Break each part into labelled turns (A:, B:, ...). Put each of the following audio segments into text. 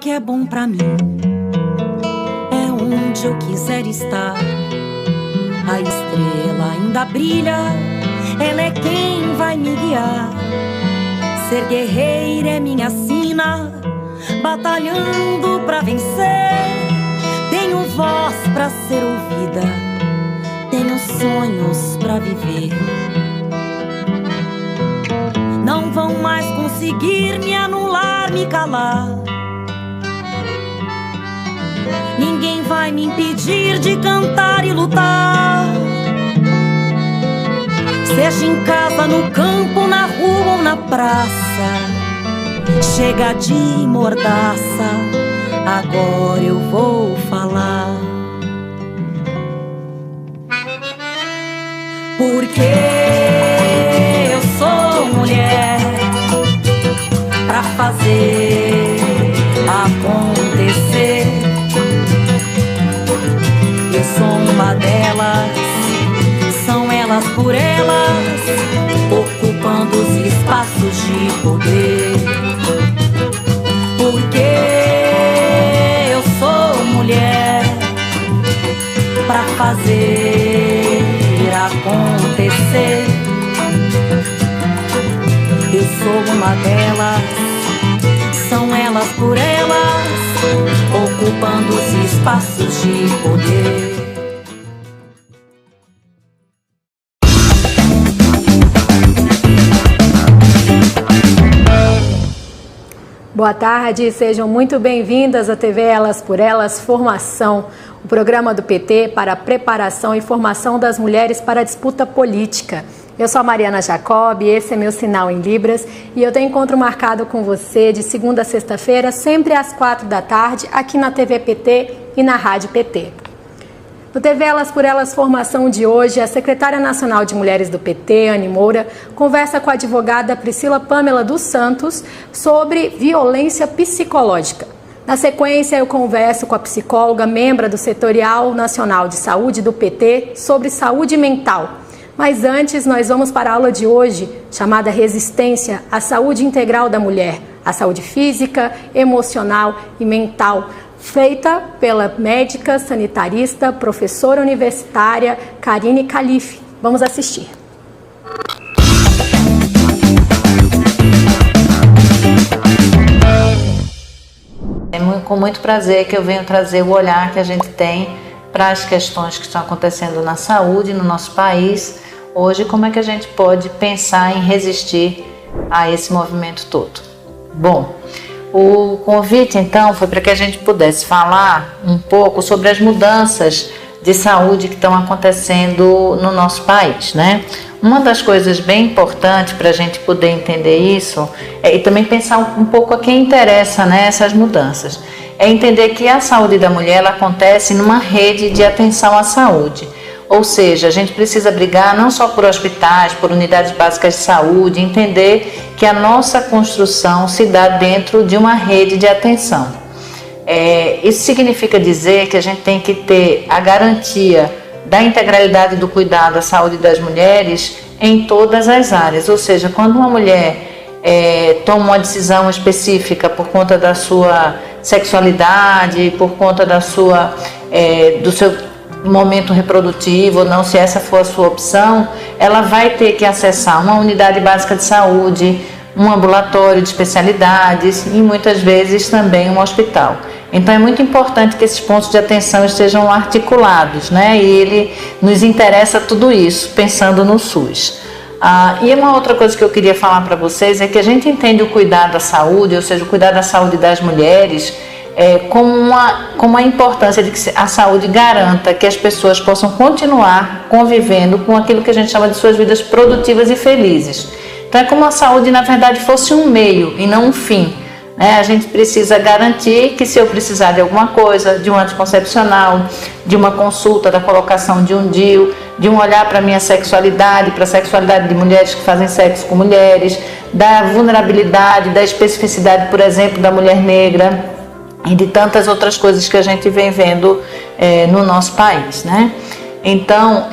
A: que é bom pra mim é onde eu quiser estar. A estrela ainda brilha, ela é quem vai me guiar. Ser guerreira é minha sina, batalhando pra vencer. Tenho voz pra ser ouvida, tenho sonhos pra viver. Não vão mais conseguir me anular, me calar. Ninguém vai me impedir de cantar e lutar. Seja em casa, no campo, na rua ou na praça. Chega de mordaça, agora eu vou falar. Porque eu sou mulher pra fazer acontecer. Eu sou uma delas, são elas por elas, ocupando os espaços de poder. Porque eu sou mulher pra fazer acontecer. Eu sou uma delas, são elas por elas, ocupando os espaços de poder.
B: Boa tarde, sejam muito bem-vindas à TV Elas por Elas Formação, o programa do PT para a preparação e formação das mulheres para a disputa política. Eu sou a Mariana Jacob, esse é meu sinal em Libras e eu tenho encontro marcado com você de segunda a sexta-feira, sempre às 4 da tarde, aqui na TV PT e na Rádio PT. No TV Elas por Elas Formação de hoje, a secretária nacional de mulheres do PT, Anne Moura, conversa com a advogada Priscila Pamela dos Santos sobre violência psicológica. Na sequência, eu converso com a psicóloga, membro do Setorial Nacional de Saúde do PT, sobre saúde mental. Mas antes, nós vamos para a aula de hoje, chamada Resistência à Saúde Integral da Mulher, a saúde física, emocional e mental, feita pela médica sanitarista, professora universitária Karine Calife. Vamos assistir.
C: É com muito prazer que eu venho trazer o olhar que a gente tem para as questões que estão acontecendo na saúde no nosso país. Hoje, como é que a gente pode pensar em resistir a esse movimento todo? Bom, o convite, então, foi para que a gente pudesse falar um pouco sobre as mudanças de saúde que estão acontecendo no nosso país, né? Uma das coisas bem importantes para a gente poder entender isso e também pensar um pouco a quem interessa, né, essas mudanças, é entender que a saúde da mulher ela acontece numa rede de atenção à saúde. Ou seja, a gente precisa brigar não só por hospitais, por unidades básicas de saúde, entender que a nossa construção se dá dentro de uma rede de atenção. Isso significa dizer que a gente tem que ter a garantia da integralidade do cuidado à saúde das mulheres em todas as áreas. Ou seja, quando uma mulher toma uma decisão específica por conta da sua sexualidade, por conta do seu momento reprodutivo ou não, se essa for a sua opção, ela vai ter que acessar uma unidade básica de saúde, um ambulatório de especialidades e muitas vezes também um hospital. Então é muito importante que esses pontos de atenção estejam articulados, né? E ele nos interessa tudo isso, pensando no SUS. E uma outra coisa que eu queria falar para vocês é que a gente entende o cuidado à saúde, ou seja, o cuidado da saúde das mulheres, como a importância de que a saúde garanta que as pessoas possam continuar convivendo com aquilo que a gente chama de suas vidas produtivas e felizes. Então é como a saúde, na verdade, fosse um meio e não um fim. A gente precisa garantir que se eu precisar de alguma coisa, de um anticoncepcional, de uma consulta, da colocação de um DIU, de um olhar para a minha sexualidade, para a sexualidade de mulheres que fazem sexo com mulheres, da vulnerabilidade, da especificidade, por exemplo, da mulher negra, e de tantas outras coisas que a gente vem vendo no nosso país, né? Então,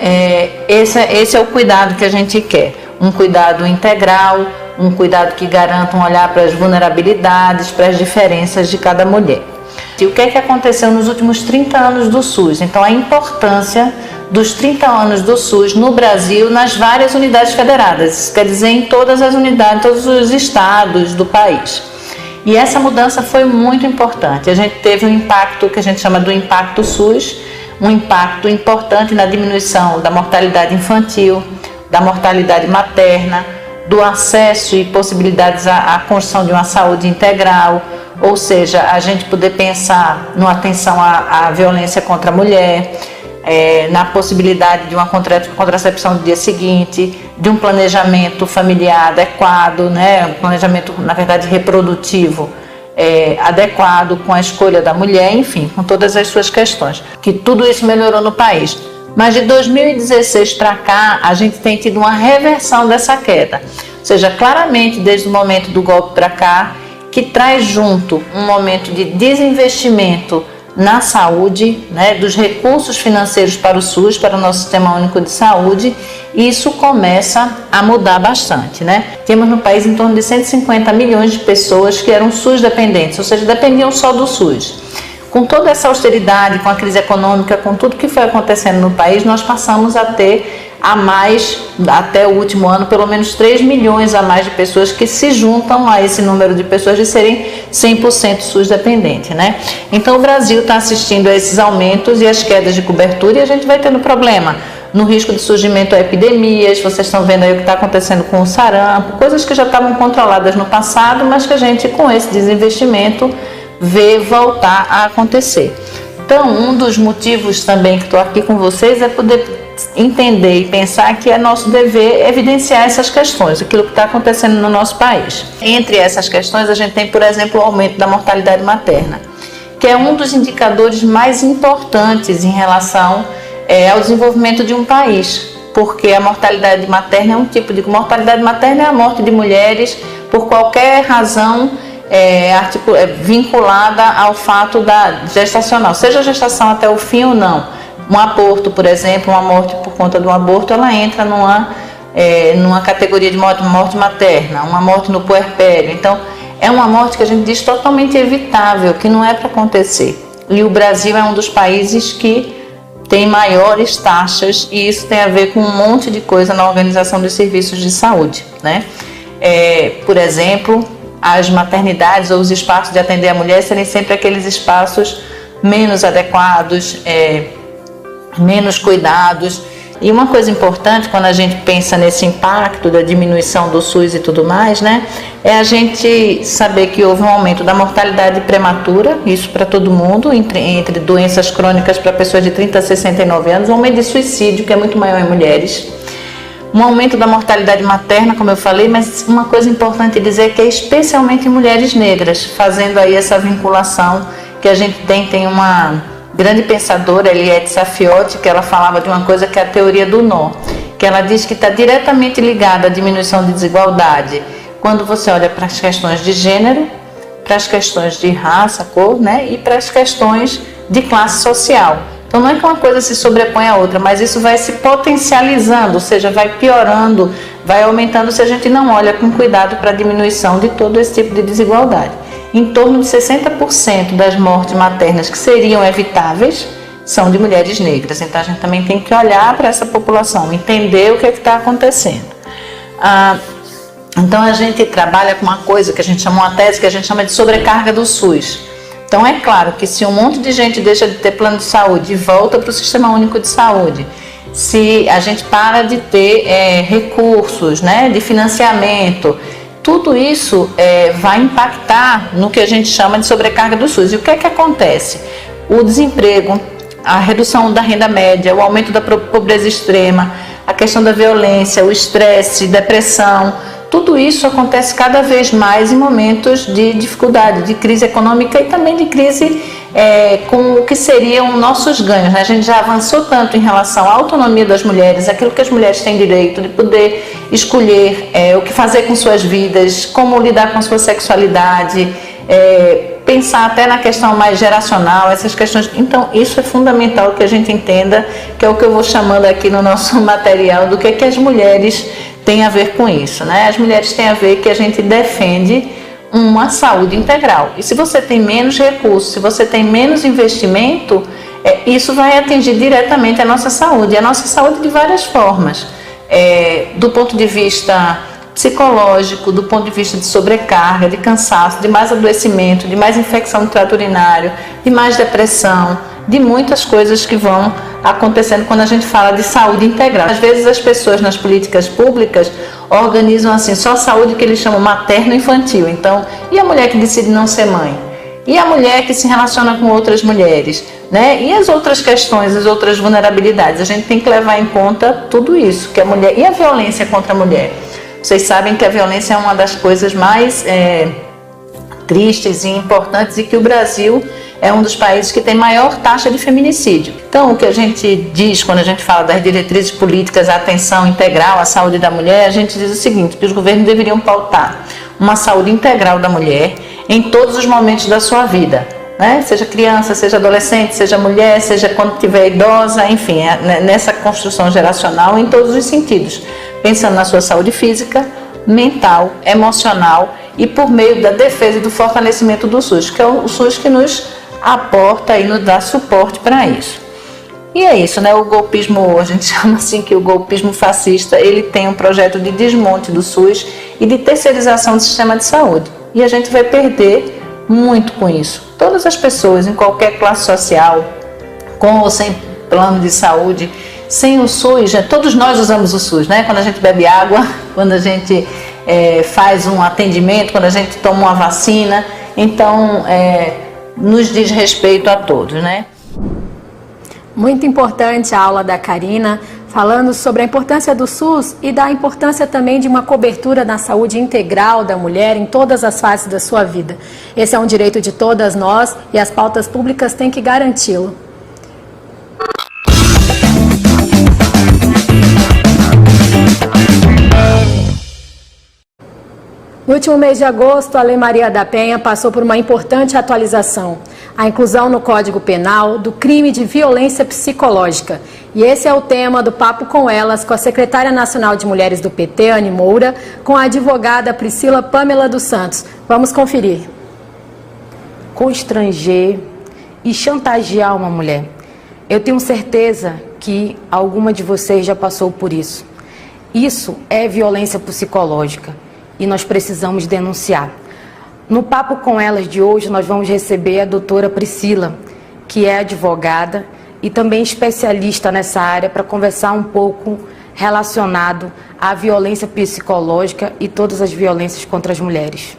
C: esse é o cuidado que a gente quer, um cuidado integral, um cuidado que garanta um olhar para as vulnerabilidades, para as diferenças de cada mulher. E o que é que aconteceu nos últimos 30 anos do SUS? Então, a importância dos 30 anos do SUS no Brasil nas várias unidades federadas, isso quer dizer em todas as unidades, todos os estados do país. E essa mudança foi muito importante. A gente teve um impacto que a gente chama do impacto SUS, um impacto importante na diminuição da mortalidade infantil, da mortalidade materna, do acesso e possibilidades à construção de uma saúde integral, ou seja, a gente poder pensar numa atenção à violência contra a mulher, na possibilidade de uma contracepção no dia seguinte, de um planejamento familiar adequado, né? Um planejamento, na verdade, reprodutivo adequado com a escolha da mulher, enfim, com todas as suas questões. Que tudo isso melhorou no país. Mas de 2016 para cá, a gente tem tido uma reversão dessa queda. Ou seja, claramente, desde o momento do golpe para cá, que traz junto um momento de desinvestimento na saúde, né, dos recursos financeiros para o SUS, para o nosso Sistema Único de Saúde, e isso começa a mudar bastante, né? Temos no país em torno de 150 milhões de pessoas que eram SUS dependentes, ou seja, dependiam só do SUS. Com toda essa austeridade, com a crise econômica, com tudo que foi acontecendo no país, nós passamos a ter a mais, até o último ano, pelo menos 3 milhões a mais de pessoas que se juntam a esse número de pessoas de serem 100% SUS dependente, né? Então o Brasil está assistindo a esses aumentos e as quedas de cobertura, e a gente vai tendo problema no risco de surgimento a epidemias. Vocês estão vendo aí o que está acontecendo com o sarampo, coisas que já estavam controladas no passado, mas que a gente, com esse desinvestimento, vê voltar a acontecer. Então, um dos motivos também que estou aqui com vocês é poder entender e pensar que é nosso dever evidenciar essas questões, aquilo que está acontecendo no nosso país. Entre essas questões, a gente tem, por exemplo, o aumento da mortalidade materna, que é um dos indicadores mais importantes em relação ao desenvolvimento de um país, porque a mortalidade materna é um tipo de mortalidade materna, é a morte de mulheres por qualquer razão vinculada ao fato da gestacional, seja a gestação até o fim ou não. Um aborto, por exemplo, uma morte por conta de um aborto, ela entra numa categoria de morte materna, uma morte no puerpério. Então, é uma morte que a gente diz totalmente evitável, que não é para acontecer. E o Brasil é um dos países que tem maiores taxas, e isso tem a ver com um monte de coisa na organização dos serviços de saúde, né? Por exemplo, as maternidades ou os espaços de atender a mulher serem sempre aqueles espaços menos adequados, menos cuidados. E uma coisa importante quando a gente pensa nesse impacto da diminuição do SUS e tudo mais, né, é a gente saber que houve um aumento da mortalidade prematura, isso para todo mundo, entre doenças crônicas para pessoas de 30 a 69 anos, um aumento de suicídio, que é muito maior em mulheres, um aumento da mortalidade materna, como eu falei, mas uma coisa importante dizer é que é especialmente em mulheres negras, fazendo aí essa vinculação que a gente tem uma grande pensadora, Eliette Saffioti, que ela falava de uma coisa que é a teoria do nó, que ela diz que está diretamente ligada à diminuição de desigualdade quando você olha para as questões de gênero, para as questões de raça, cor, né, e para as questões de classe social. Então não é que uma coisa se sobrepõe à outra, mas isso vai se potencializando, ou seja, vai piorando, vai aumentando se a gente não olha com cuidado para a diminuição de todo esse tipo de desigualdade. Em torno de 60% das mortes maternas que seriam evitáveis são de mulheres negras. Então a gente também tem que olhar para essa população, entender o que está acontecendo. Então a gente trabalha com uma coisa que a gente chama, uma tese que a gente chama de sobrecarga do SUS. Então é claro que se um monte de gente deixa de ter plano de saúde e volta para o Sistema Único de Saúde, se a gente para de ter recursos, né, de financiamento, tudo isso vai impactar no que a gente chama de sobrecarga do SUS. E o que é que acontece? O desemprego, a redução da renda média, o aumento da pobreza extrema, a questão da violência, o estresse, depressão, tudo isso acontece cada vez mais em momentos de dificuldade, de crise econômica e também de crise com o que seriam nossos ganhos, né? A gente já avançou tanto em relação à autonomia das mulheres, aquilo que as mulheres têm direito de poder escolher o que fazer com suas vidas, como lidar com a sua sexualidade, pensar até na questão mais geracional, essas questões. Então isso é fundamental que a gente entenda, que é o que eu vou chamando aqui no nosso material, do que as mulheres tem a ver com isso, né? As mulheres têm a ver que a gente defende uma saúde integral. E se você tem menos recursos, se você tem menos investimento, isso vai atingir diretamente a nossa saúde de várias formas. Do ponto de vista psicológico, do ponto de vista de sobrecarga, de cansaço, de mais adoecimento, de mais infecção do trato urinário, de mais depressão, de muitas coisas que vão acontecendo quando a gente fala de saúde integral. Às vezes as pessoas nas políticas públicas organizam assim, só a saúde que eles chamam materno-infantil. Então, e a mulher que decide não ser mãe? E a mulher que se relaciona com outras mulheres, né? E as outras questões, as outras vulnerabilidades? A gente tem que levar em conta tudo isso, que a mulher... E a violência contra a mulher? Vocês sabem que a violência é uma das coisas mais tristes e importantes, e que o Brasil é um dos países que tem maior taxa de feminicídio. Então, o que a gente diz quando a gente fala das diretrizes políticas, a atenção integral à saúde da mulher, a gente diz o seguinte, que os governos deveriam pautar uma saúde integral da mulher em todos os momentos da sua vida, né? Seja criança, seja adolescente, seja mulher, seja quando estiver idosa, enfim, nessa construção geracional em todos os sentidos, pensando na sua saúde física, mental, emocional e por meio da defesa e do fortalecimento do SUS, que é o SUS que nos aporta e nos dá suporte para isso. E é isso, né? O golpismo, a gente chama assim que o golpismo fascista, ele tem um projeto de desmonte do SUS e de terceirização do sistema de saúde. E a gente vai perder muito com isso. Todas as pessoas, em qualquer classe social, com ou sem plano de saúde, sem o SUS, todos nós usamos o SUS, né? Quando a gente bebe água, quando a gente faz um atendimento, quando a gente toma uma vacina, então nos diz respeito a todos, né?
B: Muito importante a aula da Karina, falando sobre a importância do SUS e da importância também de uma cobertura na saúde integral da mulher em todas as fases da sua vida. Esse é um direito de todas nós e as pautas públicas têm que garanti-lo. No último mês de agosto, a Lei Maria da Penha passou por uma importante atualização, a inclusão no Código Penal do crime de violência psicológica. E esse é o tema do Papo com Elas, com a secretária nacional de mulheres do PT, Anne Moura, com a advogada Priscila Pamela dos Santos. Vamos conferir.
D: Constranger e chantagear uma mulher. Eu tenho certeza que alguma de vocês já passou por isso. Isso é violência psicológica. E nós precisamos denunciar. No Papo com Elas de hoje, nós vamos receber a doutora Priscila, que é advogada e também especialista nessa área, para conversar um pouco relacionado à violência psicológica e todas as violências contra as mulheres.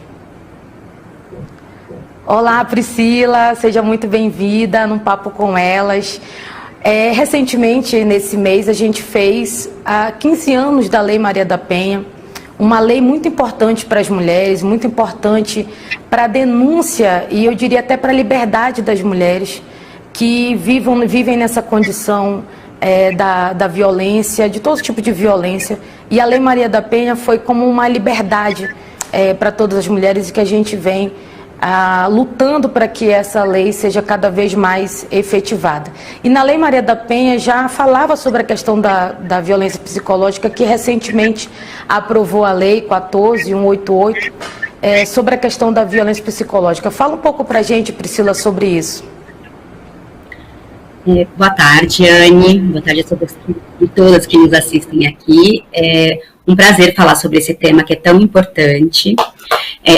D: Olá, Priscila, seja muito bem-vinda no Papo com Elas. Recentemente, nesse mês, a gente fez 15 anos da Lei Maria da Penha, uma lei muito importante para as mulheres, muito importante para a denúncia e eu diria até para a liberdade das mulheres que vivem nessa condição da violência, de todo tipo de violência. E a Lei Maria da Penha foi como uma liberdade para todas as mulheres e que a gente vem lutando para que essa lei seja cada vez mais efetivada. E na Lei Maria da Penha já falava sobre a questão da violência psicológica, que recentemente aprovou a Lei 14.188 sobre a questão da violência psicológica. Fala um pouco para a gente, Priscila, sobre isso.
E: Boa tarde, Anne. Boa tarde a todas e todas que nos assistem aqui. É um prazer falar sobre esse tema que é tão importante.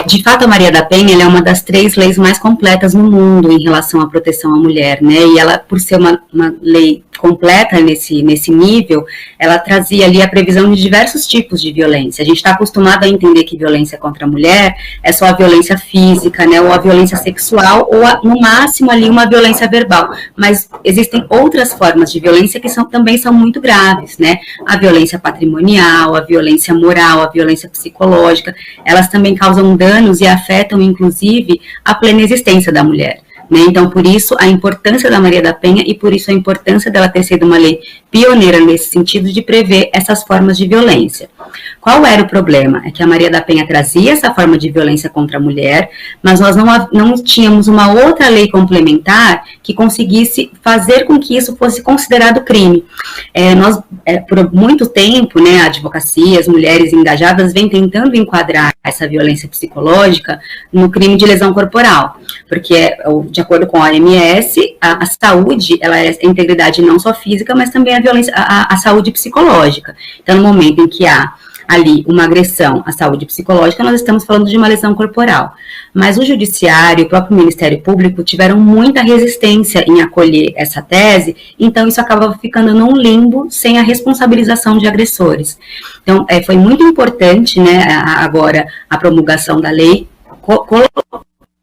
E: De fato, a Maria da Penha ela é uma das 3 leis mais completas no mundo em relação à proteção à mulher, né? E ela, por ser uma lei completa nesse nível, ela trazia ali a previsão de diversos tipos de violência. A gente está acostumado a entender que violência contra a mulher é só a violência física, né? Ou a violência sexual, ou no máximo ali uma violência verbal. Mas existem outras formas de violência que também são muito graves, né? A violência patrimonial, a violência moral, a violência psicológica, elas também causam danos e afetam, inclusive, a plena existência da mulher. né? Então, por isso, a importância da Maria da Penha e por isso a importância dela ter sido uma lei pioneira nesse sentido de prever essas formas de violência. Qual era o problema? É que a Maria da Penha trazia essa forma de violência contra a mulher, mas nós não tínhamos uma outra lei complementar que conseguisse fazer com que isso fosse considerado crime. Por muito tempo, né, a advocacia, as mulheres engajadas vêm tentando enquadrar essa violência psicológica no crime de lesão corporal, porque, de acordo com a OMS, a saúde, ela é a integridade não só física, mas também a violência, a saúde psicológica. Então, no momento em que há ali uma agressão à saúde psicológica, nós estamos falando de uma lesão corporal. Mas o Judiciário e o próprio Ministério Público tiveram muita resistência em acolher essa tese, então isso acabava ficando num limbo sem a responsabilização de agressores. Então, foi muito importante, né, agora a promulgação da lei,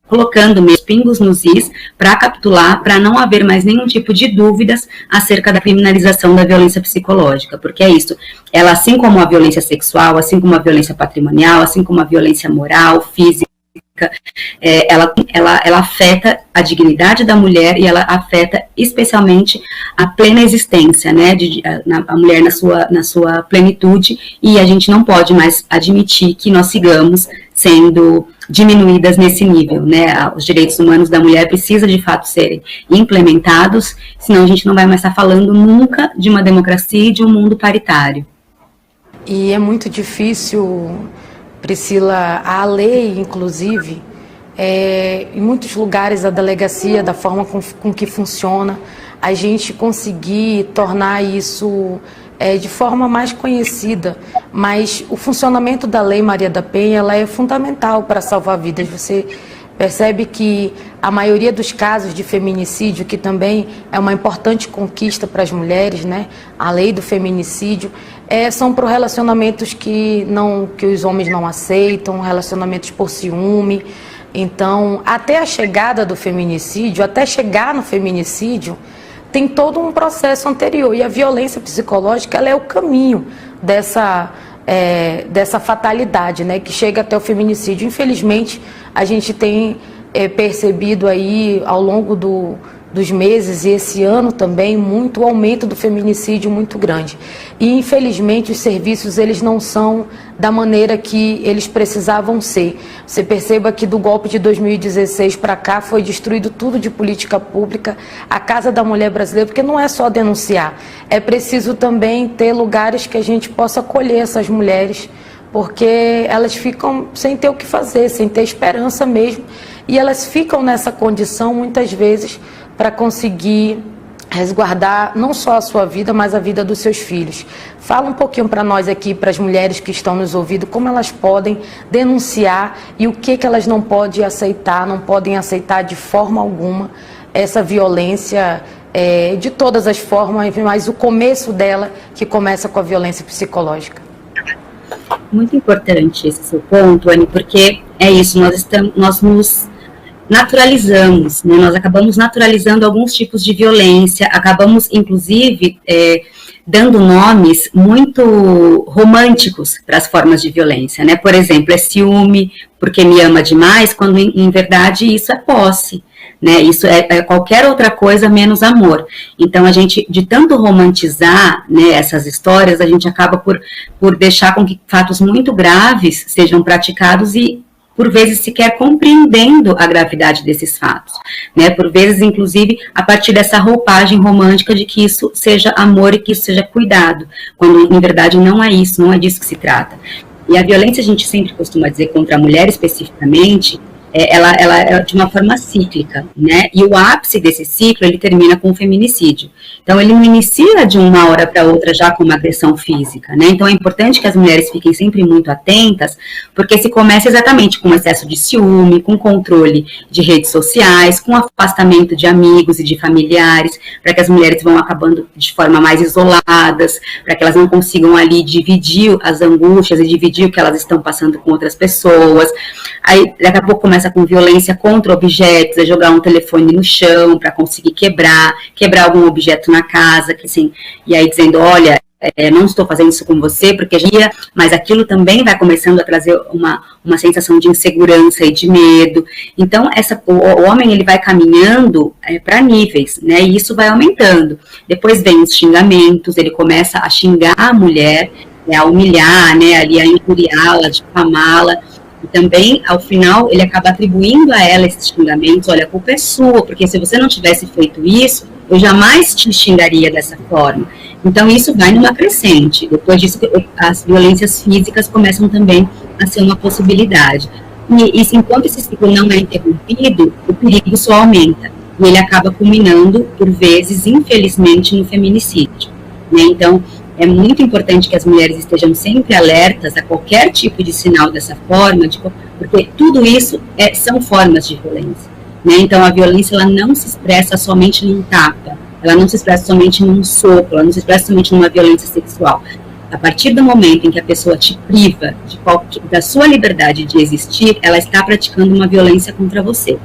E: colocando meus pingos nos is para capitular, para não haver mais nenhum tipo de dúvidas acerca da criminalização da violência psicológica, porque é isso, ela, assim como a violência sexual, assim como a violência patrimonial, assim como a violência moral, física, ela afeta a dignidade da mulher e ela afeta especialmente a plena existência, né, a mulher na sua plenitude, e a gente não pode mais admitir que nós sigamos sendo diminuídas nesse nível, né? Os direitos humanos da mulher precisam de fato serem implementados, senão a gente não vai mais estar falando nunca de uma democracia e de um mundo paritário.
D: E é muito difícil, Priscila, a lei, inclusive, em muitos lugares a delegacia, da forma com que funciona, a gente conseguir tornar isso de forma mais conhecida, mas o funcionamento da Lei Maria da Penha, ela é fundamental para salvar vidas. Você percebe que a maioria dos casos de feminicídio, que também é uma importante conquista para as mulheres, né? A lei do feminicídio, são por relacionamentos que os homens não aceitam, relacionamentos por ciúme. Então, até a chegada do feminicídio, até chegar no feminicídio, tem todo um processo anterior, e a violência psicológica, ela é o caminho dessa fatalidade, né, que chega até o feminicídio. Infelizmente, a gente tem percebido aí ao longo dos meses e esse ano também o aumento do feminicídio muito grande. E infelizmente os serviços, eles não são da maneira que eles precisavam ser. Você perceba que do golpe de 2016 para cá foi destruído tudo de política pública, a Casa da Mulher Brasileira, porque não é só denunciar, é preciso também ter lugares que a gente possa acolher essas mulheres, porque elas ficam sem ter o que fazer, sem ter esperança mesmo, e elas ficam nessa condição muitas vezes para conseguir resguardar não só a sua vida, mas a vida dos seus filhos. Fala um pouquinho para nós aqui, para as mulheres que estão nos ouvindo, como elas podem denunciar e o que elas não podem aceitar de forma alguma essa violência de todas as formas, mas o começo dela, que começa com a violência psicológica.
E: Muito importante esse seu ponto, Anny, porque é isso, nós nos naturalizamos, né? Nós acabamos naturalizando alguns tipos de violência, acabamos, inclusive, dando nomes muito românticos para as formas de violência, né? Por exemplo, é ciúme, porque me ama demais, quando, em verdade, isso é posse, né? Isso é qualquer outra coisa menos amor. Então, a gente, de tanto romantizar, né, essas histórias, a gente acaba por deixar com que fatos muito graves sejam praticados e, por vezes, sequer compreendendo a gravidade desses fatos, né? Por vezes, inclusive, a partir dessa roupagem romântica de que isso seja amor e que isso seja cuidado, quando, em verdade, não é isso, não é disso que se trata. E a violência, a gente sempre costuma dizer, contra a mulher especificamente, ela é de uma forma cíclica, né? E o ápice desse ciclo, ele termina com o feminicídio. Então, ele não inicia de uma hora para outra já com uma agressão física, né? Então, é importante que as mulheres fiquem sempre muito atentas, porque se começa exatamente com excesso de ciúme, com controle de redes sociais, com afastamento de amigos e de familiares, para que as mulheres vão acabando de forma mais isoladas, para que elas não consigam ali dividir as angústias e dividir o que elas estão passando com outras pessoas. Aí, daqui a pouco começa com violência contra objetos, é jogar um telefone no chão para conseguir quebrar algum objeto na casa, que assim, e aí dizendo, olha, não estou fazendo isso com você, porque mas aquilo também vai começando a trazer uma sensação de insegurança e de medo. Então, o homem, ele vai caminhando para níveis, né, e isso vai aumentando. Depois vem os xingamentos, ele começa a xingar a mulher, a humilhar, né, ali a injuriá-la, difamá-la, e também, ao final, ele acaba atribuindo a ela esses xingamentos. Olha, a culpa é sua, porque se você não tivesse feito isso, eu jamais te xingaria dessa forma. Então, isso vai numa crescente. Depois disso, as violências físicas começam também a ser uma possibilidade. E enquanto esse ciclo não é interrompido, o perigo só aumenta. E ele acaba culminando, por vezes, infelizmente, no feminicídio, né? Então, é muito importante que as mulheres estejam sempre alertas a qualquer tipo de sinal dessa forma, porque tudo isso são formas de violência, né? Então, a violência, ela não se expressa somente num tapa, ela não se expressa somente num soco, ela não se expressa somente numa violência sexual. A partir do momento em que a pessoa te priva da sua liberdade de existir, ela está praticando uma violência contra você.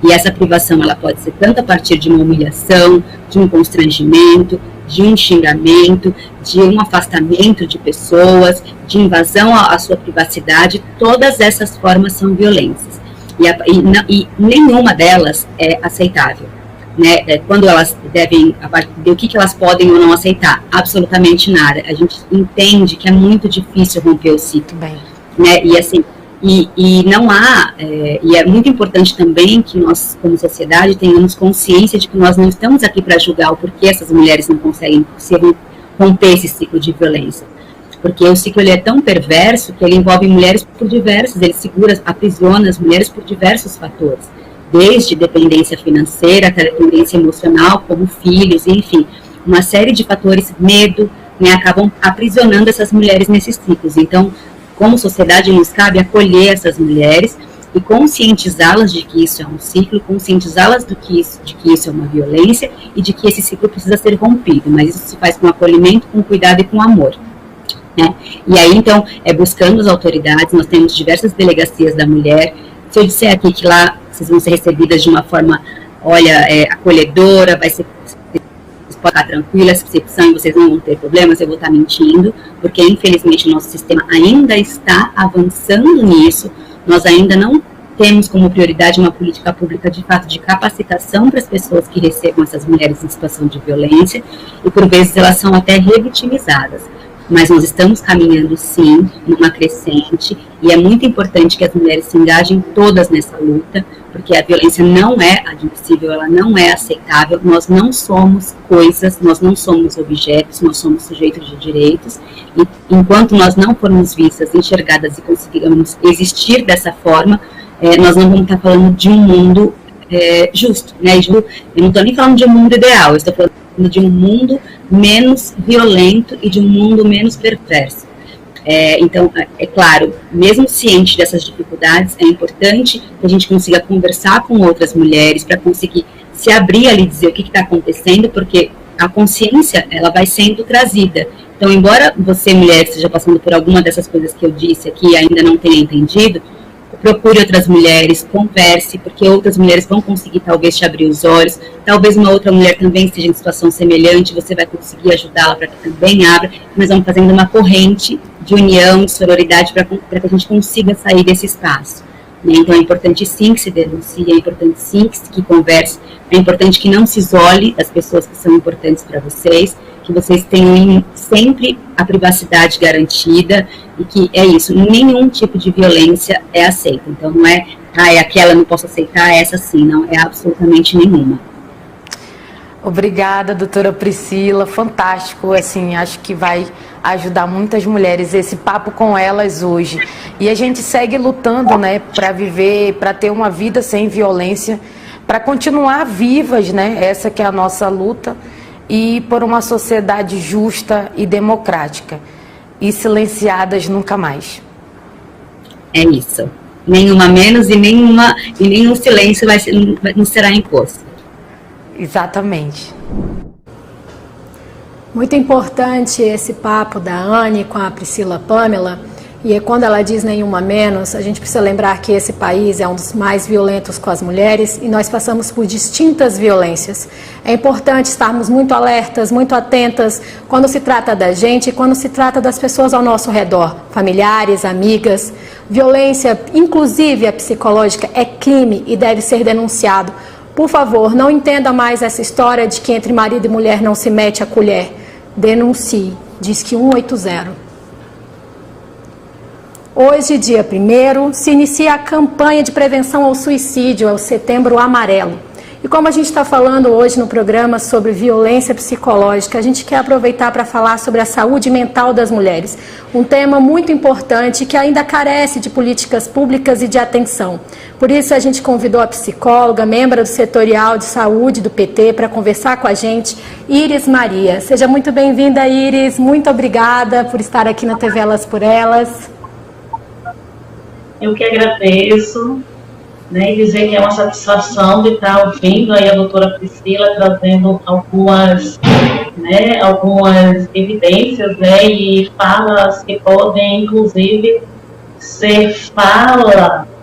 E: E essa privação, ela pode ser tanto a partir de uma humilhação, de um constrangimento, de um xingamento, de um afastamento de pessoas, de invasão à sua privacidade. Todas essas formas são violências. E nenhuma delas é aceitável, né? Quando elas devem, o que elas podem ou não aceitar? Absolutamente nada. A gente entende que é muito difícil romper o ciclo, né? E assim, e não há, e é muito importante também que nós, como sociedade, tenhamos consciência de que nós não estamos aqui para julgar o porquê essas mulheres não conseguem romper esse ciclo de violência. Porque o ciclo, ele é tão perverso que ele envolve mulheres por diversos, ele aprisiona as mulheres por diversos fatores, desde dependência financeira até dependência emocional, como filhos, enfim, uma série de fatores, medo, né, acabam aprisionando essas mulheres nesses ciclos. Então, como sociedade, nos cabe acolher essas mulheres e conscientizá-las de que isso é um ciclo, conscientizá-las de que isso é uma violência e de que esse ciclo precisa ser rompido, mas isso se faz com acolhimento, com cuidado e com amor, né? E aí, então, buscando as autoridades, nós temos diversas delegacias da mulher. Se eu disser aqui que lá vocês vão ser recebidas de uma forma, acolhedora, vai ser... Pode ficar tranquila, essa percepção, e vocês não vão ter problemas, eu vou estar mentindo, porque infelizmente o nosso sistema ainda está avançando nisso. Nós ainda não temos como prioridade uma política pública de fato de capacitação para as pessoas que recebam essas mulheres em situação de violência, e por vezes elas são até revitimizadas. Mas nós estamos caminhando sim, numa crescente, e é muito importante que as mulheres se engajem todas nessa luta, porque a violência não é admissível, ela não é aceitável. Nós não somos coisas, nós não somos objetos, nós somos sujeitos de direitos, e enquanto nós não formos vistas, enxergadas e conseguirmos existir dessa forma, nós não vamos estar falando de um mundo justo, né? Eu não estou nem falando de um mundo ideal, eu estou falando de um mundo menos violento e de um mundo menos perverso. Então, é claro, mesmo ciente dessas dificuldades, é importante que a gente consiga conversar com outras mulheres para conseguir se abrir ali e dizer o que está acontecendo, porque a consciência, ela vai sendo trazida. Então, embora você, mulher, esteja passando por alguma dessas coisas que eu disse aqui e ainda não tenha entendido, procure outras mulheres, converse, porque outras mulheres vão conseguir talvez te abrir os olhos, talvez uma outra mulher também esteja em situação semelhante, você vai conseguir ajudá-la para que também abra, mas vamos fazendo uma corrente de união, de sororidade, para que a gente consiga sair desse espaço, né? Então é importante sim que se denuncie, é importante sim que converse, é importante que não se isole as pessoas que são importantes para vocês, que vocês tenham sempre a privacidade garantida, e que é isso, nenhum tipo de violência é aceita. Então não é aquela não posso aceitar, essa sim, não, é absolutamente nenhuma.
D: Obrigada, doutora Priscila, fantástico, assim, acho que vai ajudar muitas mulheres esse papo com elas hoje. E a gente segue lutando, né, para viver, para ter uma vida sem violência, para continuar vivas, né, essa que é a nossa luta, e por uma sociedade justa e democrática, e silenciadas nunca mais.
E: É isso, nenhuma menos e nenhum silêncio não será imposto.
D: Exatamente.
B: Muito importante esse papo da Anne com a Priscila Pamela, E quando ela diz nenhuma menos, a gente precisa lembrar que esse país é um dos mais violentos com as mulheres e nós passamos por distintas violências. É importante estarmos muito alertas, muito atentas quando se trata da gente e quando se trata das pessoas ao nosso redor, familiares, amigas. Violência, inclusive a psicológica, é crime e deve ser denunciado. Por favor, não entenda mais essa história de que entre marido e mulher não se mete a colher. Denuncie. Diz que 180. Hoje, dia 1º, se inicia a campanha de prevenção ao suicídio, é o Setembro Amarelo. E como a gente está falando hoje no programa sobre violência psicológica, a gente quer aproveitar para falar sobre a saúde mental das mulheres. Um tema muito importante que ainda carece de políticas públicas e de atenção. Por isso a gente convidou a psicóloga, membro do setorial de saúde do PT, para conversar com a gente, Iris Maria. Seja muito bem-vinda, Iris. Muito obrigada por estar aqui na TV Elas por Elas.
F: Eu que agradeço, né, e dizer que é uma satisfação de estar ouvindo aí a doutora Priscila trazendo algumas evidências, né, e falas que podem, inclusive, ser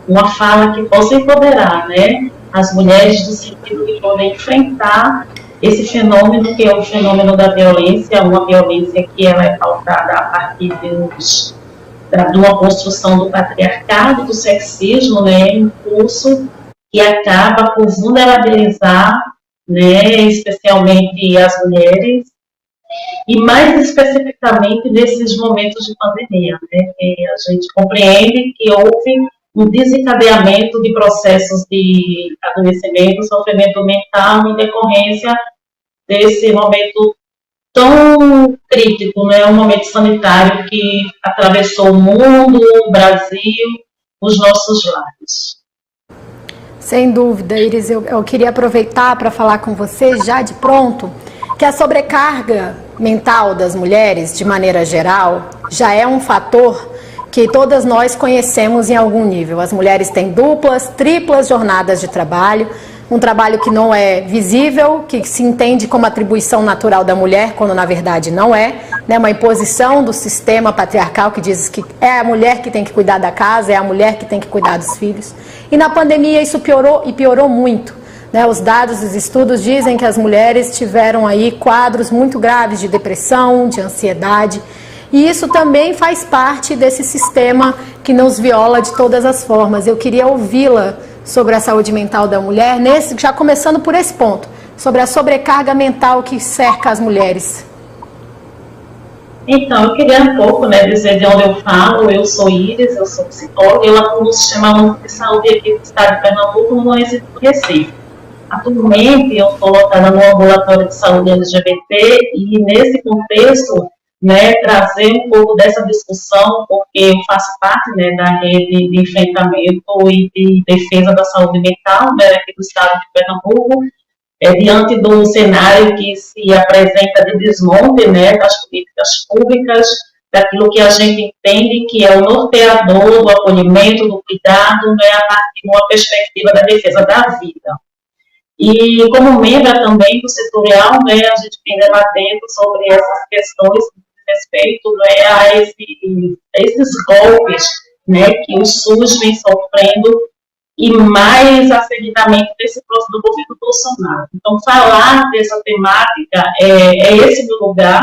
F: uma fala que possa empoderar, né, as mulheres no sentido de poder enfrentar esse fenômeno que é o fenômeno da violência, uma violência que ela é pautada a partir de uma construção do patriarcado, do sexismo, né, um curso que acaba por vulnerabilizar, né, especialmente as mulheres, e mais especificamente nesses momentos de pandemia, né, que a gente compreende que houve um desencadeamento de processos de adoecimento, sofrimento mental em decorrência desse momento tão crítico, né? Um momento sanitário que atravessou o mundo, o Brasil, os nossos lares.
B: Sem dúvida, Iris, eu queria aproveitar para falar com você, já de pronto, que a sobrecarga mental das mulheres, de maneira geral, já é um fator que todas nós conhecemos em algum nível. As mulheres têm duplas, triplas jornadas de trabalho, um trabalho que não é visível, que se entende como atribuição natural da mulher, quando na verdade não é, né? Uma imposição do sistema patriarcal que diz que é a mulher que tem que cuidar da casa, é a mulher que tem que cuidar dos filhos. E na pandemia isso piorou, e piorou muito, né? Os dados, os estudos dizem que as mulheres tiveram aí quadros muito graves de depressão, de ansiedade, e isso também faz parte desse sistema que nos viola de todas as formas. Eu queria ouvi-la sobre a saúde mental da mulher, já começando por esse ponto, sobre a sobrecarga mental que cerca as mulheres.
F: Então, eu queria um pouco, né, dizer de onde eu falo. Eu sou Iris, eu sou psicóloga, eu atuo no Sistema Único de Saúde aqui do Estado de Pernambuco, no município do Recife. Atualmente, eu estou lotada no ambulatório de saúde LGBT e, nesse contexto, né, trazer um pouco dessa discussão, porque eu faço parte, né, da rede de enfrentamento e de defesa da saúde mental, né, aqui do Estado de Pernambuco, diante do cenário que se apresenta de desmonte, né, das políticas públicas, daquilo que a gente entende que é o norteador do acolhimento, do cuidado, né, a partir de uma perspectiva da defesa da vida. E como membro também do setorial, né, a gente vem debatendo sobre essas questões respeito, né, a esses golpes, né, que o SUS vem sofrendo, e mais acertadamente desse próximo do governo Bolsonaro. Então, falar dessa temática é esse meu lugar,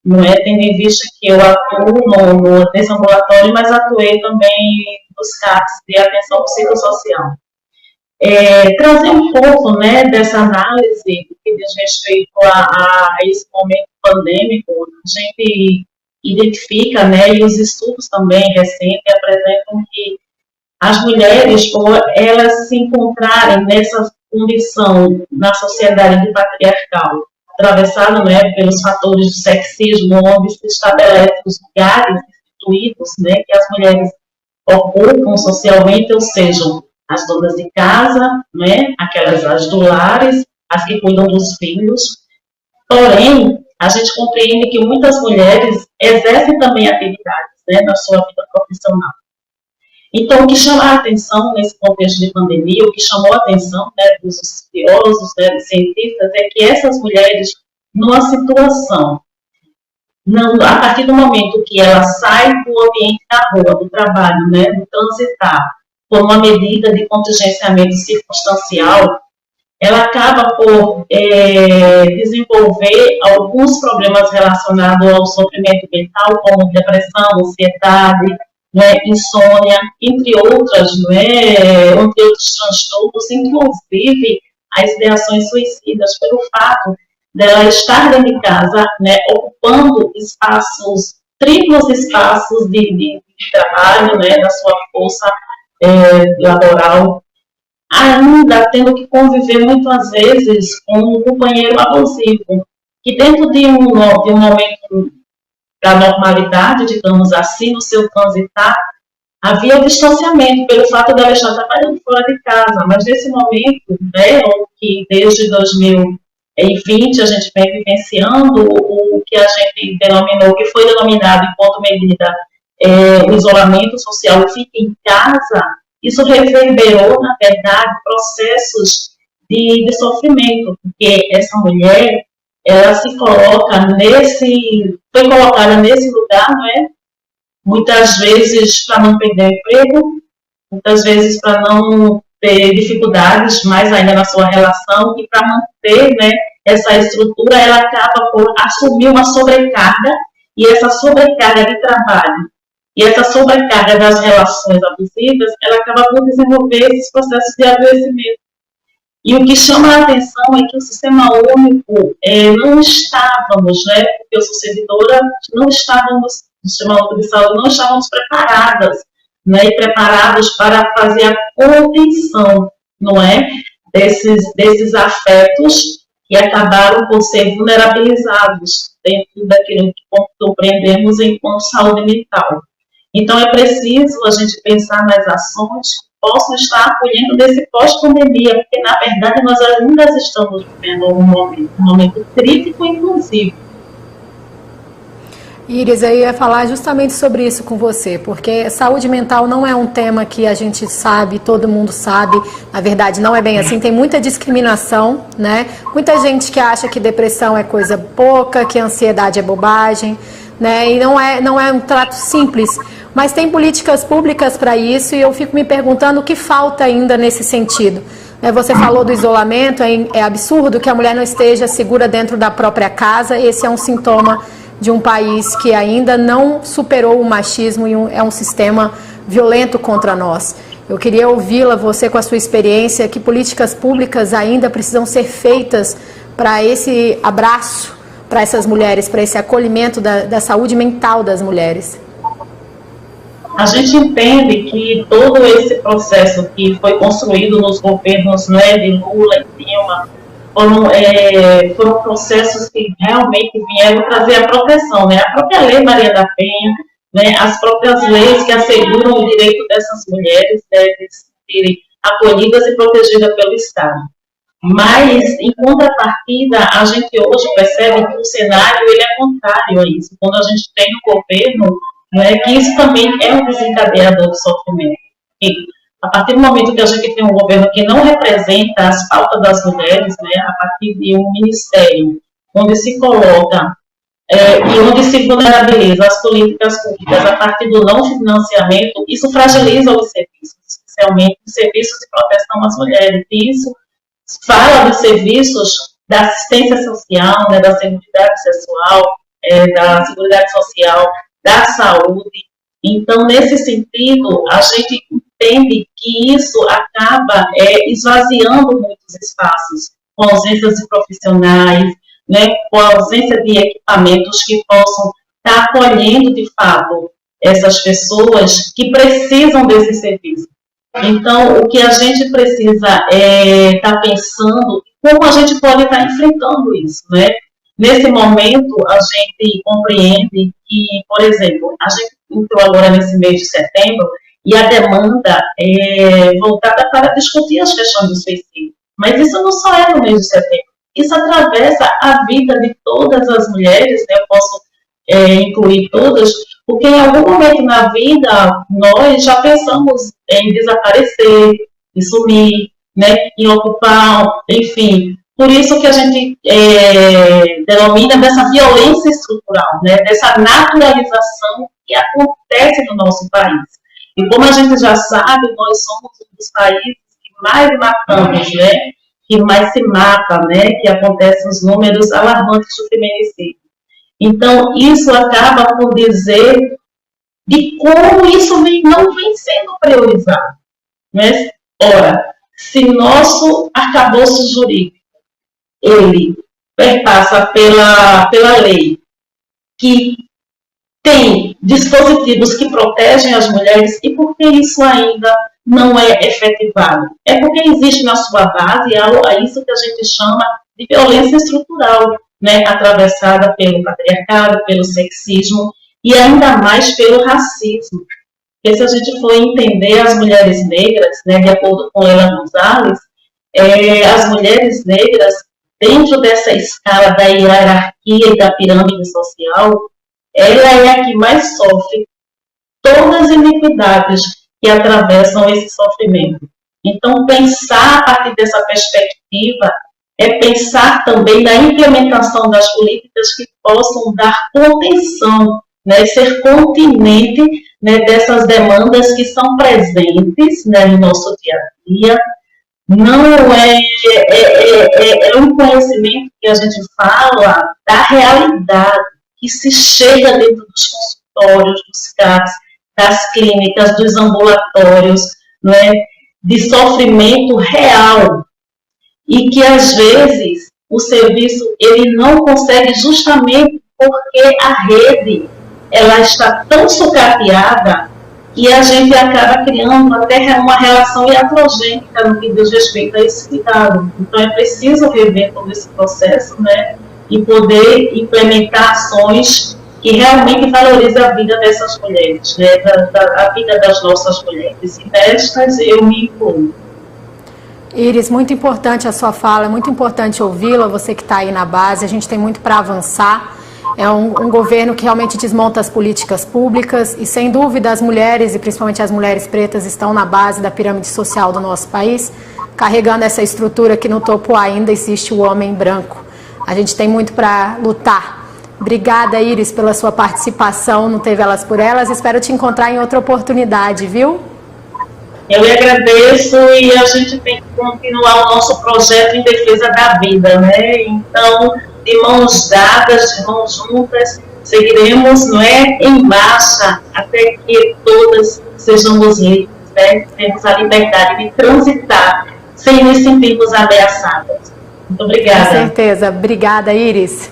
F: não é, tendo em vista que eu atuo nesse ambulatório, mas atuei também nos CAPs de atenção psicossocial. Trazer um pouco, né, dessa análise que diz respeito a esse momento pandêmico, a gente identifica, né, e os estudos também recentes apresentam que as mulheres, por elas se encontrarem nessa condição na sociedade do patriarcal, atravessada, né, pelos fatores do sexismo, onde se estabelecem os lugares instituídos, né, que as mulheres ocupam socialmente, ou seja, as donas de casa, né, as do lares, as que cuidam dos filhos. Porém, a gente compreende que muitas mulheres exercem também atividades, né, na sua vida profissional. Então, o que chama a atenção nesse contexto de pandemia, o que chamou a atenção, né, dos estudiosos, né, dos cientistas, é que essas mulheres, numa situação a partir do momento que ela sai do ambiente da rua, do trabalho, né, do transitar, por uma medida de contingenciamento circunstancial, ela acaba por desenvolver alguns problemas relacionados ao sofrimento mental, como depressão, ansiedade, né, insônia, entre outros transtornos, inclusive as ideações suicidas, pelo fato dela estar dentro de casa, né, ocupando triplos espaços de trabalho, né, da sua força laboral, ainda tendo que conviver muitas vezes com um companheiro abusivo, que dentro de um momento da normalidade, digamos assim, no seu transitar, havia distanciamento pelo fato dela estar trabalhando fora de casa, mas nesse momento, né, que desde 2020 a gente vem vivenciando o que a gente denominou, que foi denominado enquanto medida o isolamento social, fica em casa, isso reverberou, na verdade, processos de sofrimento, porque essa mulher, ela foi colocada nesse lugar, né? Muitas vezes para não perder o emprego, muitas vezes para não ter dificuldades mais ainda na sua relação, e para manter, né, essa estrutura, ela acaba por assumir uma sobrecarga, e essa sobrecarga de trabalho e essa sobrecarga das relações abusivas, ela acaba por desenvolver esses processos de adoecimento. E o que chama a atenção é que o Sistema Único, não estávamos, né, porque eu sou servidora, no Sistema Único de Saúde, não estávamos preparadas, né, e preparados para fazer a contenção, não é, desses afetos que acabaram por ser vulnerabilizados dentro daquilo que compreendemos enquanto saúde mental. Então, é preciso a gente pensar nas ações que possam estar acolhendo desse pós-pandemia, porque, na verdade, nós ainda estamos vivendo um momento crítico, inclusive.
B: Iris, eu ia falar justamente sobre isso com você, porque saúde mental não é um tema que a gente sabe, todo mundo sabe, na verdade não é bem assim, tem muita discriminação, né? Muita gente que acha que depressão é coisa pouca, que ansiedade é bobagem, né? E não é um trato simples, mas tem políticas públicas para isso, e eu fico me perguntando o que falta ainda nesse sentido. Você falou do isolamento, é absurdo que a mulher não esteja segura dentro da própria casa, esse é um sintoma de um país que ainda não superou o machismo e é um sistema violento contra nós. Eu queria ouvi-la, você com a sua experiência, que políticas públicas ainda precisam ser feitas para esse abraço para essas mulheres, para esse acolhimento da saúde mental das mulheres.
F: A gente entende que todo esse processo que foi construído nos governos, né, de Lula e Dilma, foram processos que realmente vieram trazer a proteção, né? A própria Lei Maria da Penha, né, as próprias leis que asseguram o direito dessas mulheres de serem acolhidas e protegidas pelo Estado. Mas, em contrapartida, a gente hoje percebe que o cenário ele é contrário a isso. Quando a gente tem um governo, né, que isso também é um desencadeador de sofrimento. E, a partir do momento que a gente tem um governo que não representa as pautas das mulheres, né, a partir de um ministério onde se coloca e onde se vulnerabiliza as políticas públicas a partir do não financiamento, isso fragiliza os serviços, especialmente os serviços de proteção às mulheres. E isso fala dos serviços da assistência social, né, da seguridade sexual, da seguridade social, da saúde. Então, nesse sentido, a gente entende que isso acaba esvaziando muitos espaços, com ausência de profissionais, né, com a ausência de equipamentos que possam estar acolhendo, de fato, essas pessoas que precisam desse serviço. Então, o que a gente precisa estar pensando, como a gente pode estar enfrentando isso, né? Nesse momento, a gente compreende que, por exemplo, a gente entrou agora nesse mês de setembro e a demanda é voltada para discutir as questões do suicídio. Mas isso não só é no mês de setembro, isso atravessa a vida de todas as mulheres, né? Eu posso incluir todas, porque em algum momento na vida nós já pensamos em desaparecer, em sumir, né? Em ocupar, enfim, Por isso que a gente denomina dessa violência estrutural, né, dessa naturalização que acontece no nosso país. E como a gente já sabe, nós somos um dos países que mais matamos, né, que mais se mata, né, que acontecem os números alarmantes de feminicídio. Então, isso acaba por dizer de como isso não vem sendo priorizado. Né? Ora, se nosso arcabouço jurídico, ele perpassa pela lei, que tem dispositivos que protegem as mulheres, e por que isso ainda não é efetivado? É porque existe na sua base isso que a gente chama de violência estrutural, né, atravessada pelo patriarcado, pelo sexismo e ainda mais pelo racismo. Porque se a gente for entender as mulheres negras, né, de acordo com Leila Gonzalez, as mulheres negras, dentro dessa escala da hierarquia e da pirâmide social, ela é a que mais sofre todas as iniquidades que atravessam esse sofrimento. Então, pensar a partir dessa perspectiva é pensar também na implementação das políticas que possam dar contenção, né, ser continente, né, dessas demandas que são presentes, né, no nosso dia a dia. Não é um conhecimento que a gente fala da realidade, que se chega dentro dos consultórios, dos CAPs, das clínicas, dos ambulatórios, né, de sofrimento real, e que às vezes o serviço ele não consegue, justamente porque a rede ela está tão sucateada que a gente acaba criando até uma relação iatrogênica no que diz respeito a esse cuidado. Então é preciso rever todo esse processo, né, e poder implementar ações que realmente valorizem a vida dessas mulheres, né, a vida das nossas mulheres. E destas eu me incluo.
B: Iris, muito importante a sua fala, é muito importante ouvi-la, você que está aí na base, a gente tem muito para avançar. É um governo que realmente desmonta as políticas públicas e, sem dúvida, as mulheres, e principalmente as mulheres pretas, estão na base da pirâmide social do nosso país, carregando essa estrutura que no topo ainda existe o homem branco. A gente tem muito para lutar. Obrigada, Iris, pela sua participação no TV Elas por Elas. Espero te encontrar em outra oportunidade, viu?
F: Eu lhe agradeço, e a gente tem que continuar o nosso projeto em defesa da vida, né? Então, de mãos dadas, de mãos juntas, seguiremos, não é, em marcha até que todas sejamos livres, né? Temos a liberdade de transitar sem nos sentirmos ameaçadas. Muito obrigada.
B: Com certeza. Obrigada, Iris.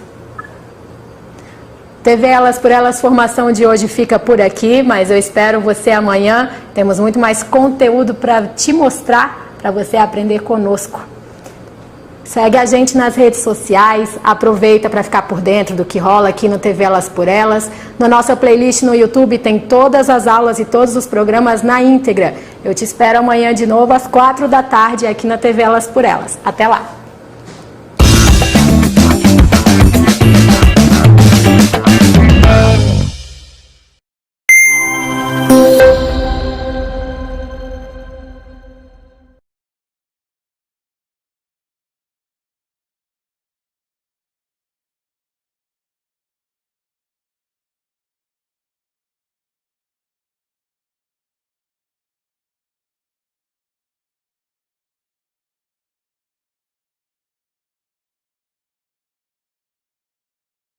B: TV Elas por Elas Formação de hoje fica por aqui, mas eu espero você amanhã. Temos muito mais conteúdo para te mostrar, para você aprender conosco. Segue a gente nas redes sociais, aproveita para ficar por dentro do que rola aqui no TV Elas por Elas. Na nossa playlist no YouTube tem todas as aulas e todos os programas na íntegra. Eu te espero amanhã de novo às 4 da tarde aqui na TV Elas por Elas. Até lá!